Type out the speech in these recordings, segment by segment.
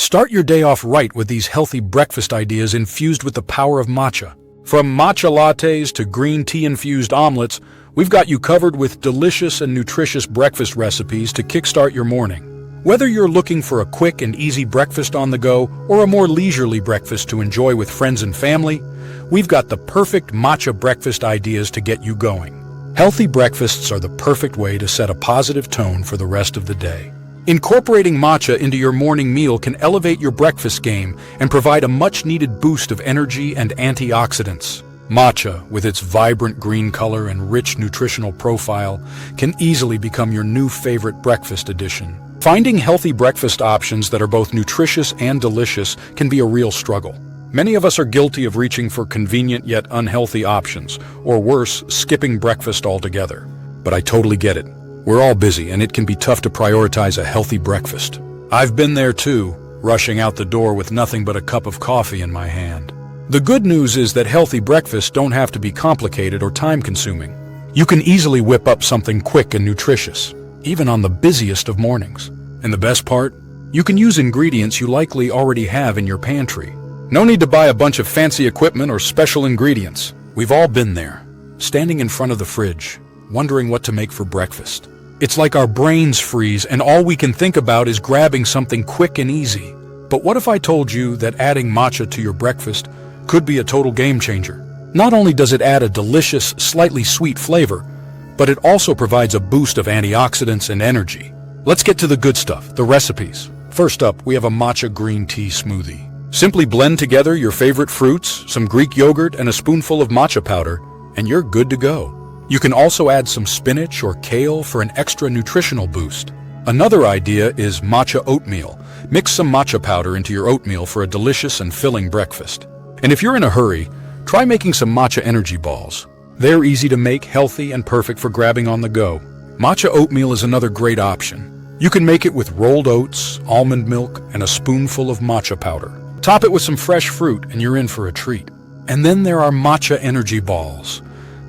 Start your day off right with these healthy breakfast ideas infused with the power of matcha. From matcha lattes to green tea-infused omelets, we've got you covered with delicious and nutritious breakfast recipes to kickstart your morning. Whether you're looking for a quick and easy breakfast on the go or a more leisurely breakfast to enjoy with friends and family, we've got the perfect matcha breakfast ideas to get you going. Healthy breakfasts are the perfect way to set a positive tone for the rest of the day. Incorporating matcha into your morning meal can elevate your breakfast game and provide a much-needed boost of energy and antioxidants. Matcha, with its vibrant green color and rich nutritional profile, can easily become your new favorite breakfast addition. Finding healthy breakfast options that are both nutritious and delicious can be a real struggle. Many of us are guilty of reaching for convenient yet unhealthy options, or worse, skipping breakfast altogether. But I totally get it. We're all busy, and it can be tough to prioritize a healthy breakfast. I've been there too, rushing out the door with nothing but a cup of coffee in my hand. The good news is that healthy breakfasts don't have to be complicated or time-consuming. You can easily whip up something quick and nutritious, even on the busiest of mornings. And the best part? You can use ingredients you likely already have in your pantry. No need to buy a bunch of fancy equipment or special ingredients. We've all been there, standing in front of the fridge, wondering what to make for breakfast. It's like our brains freeze and all we can think about is grabbing something quick and easy. But what if I told you that adding matcha to your breakfast could be a total game changer? Not only does it add a delicious, slightly sweet flavor, but it also provides a boost of antioxidants and energy. Let's get to the good stuff, the recipes. First up, we have a matcha green tea smoothie. Simply blend together your favorite fruits, some Greek yogurt, and a spoonful of matcha powder, and you're good to go. You can also add some spinach or kale for an extra nutritional boost. Another idea is matcha oatmeal. Mix some matcha powder into your oatmeal for a delicious and filling breakfast. And if you're in a hurry, try making some matcha energy balls. They're easy to make, healthy, and perfect for grabbing on the go. Matcha oatmeal is another great option. You can make it with rolled oats, almond milk, and a spoonful of matcha powder. Top it with some fresh fruit and you're in for a treat. And then there are matcha energy balls.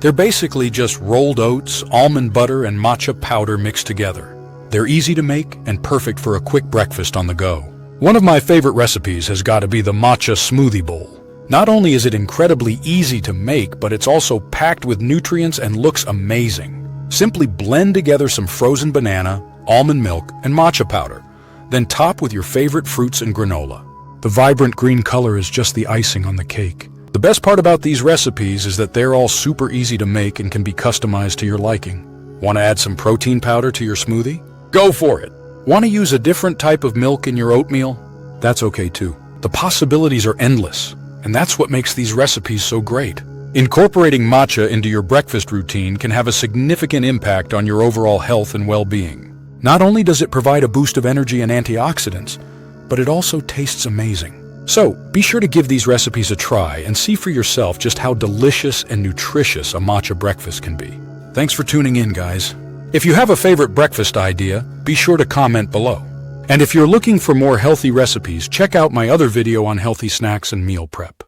They're basically just rolled oats, almond butter, and matcha powder mixed together. They're easy to make and perfect for a quick breakfast on the go. One of my favorite recipes has got to be the matcha smoothie bowl. Not only is it incredibly easy to make, but it's also packed with nutrients and looks amazing. Simply blend together some frozen banana, almond milk, and matcha powder. Then top with your favorite fruits and granola. The vibrant green color is just the icing on the cake. The best part about these recipes is that they're all super easy to make and can be customized to your liking. Want to add some protein powder to your smoothie? Go for it! Want to use a different type of milk in your oatmeal? That's okay too. The possibilities are endless, and that's what makes these recipes so great. Incorporating matcha into your breakfast routine can have a significant impact on your overall health and well-being. Not only does it provide a boost of energy and antioxidants, but it also tastes amazing. So, be sure to give these recipes a try and see for yourself just how delicious and nutritious a matcha breakfast can be. Thanks for tuning in, guys. If you have a favorite breakfast idea, be sure to comment below. And if you're looking for more healthy recipes, check out my other video on healthy snacks and meal prep.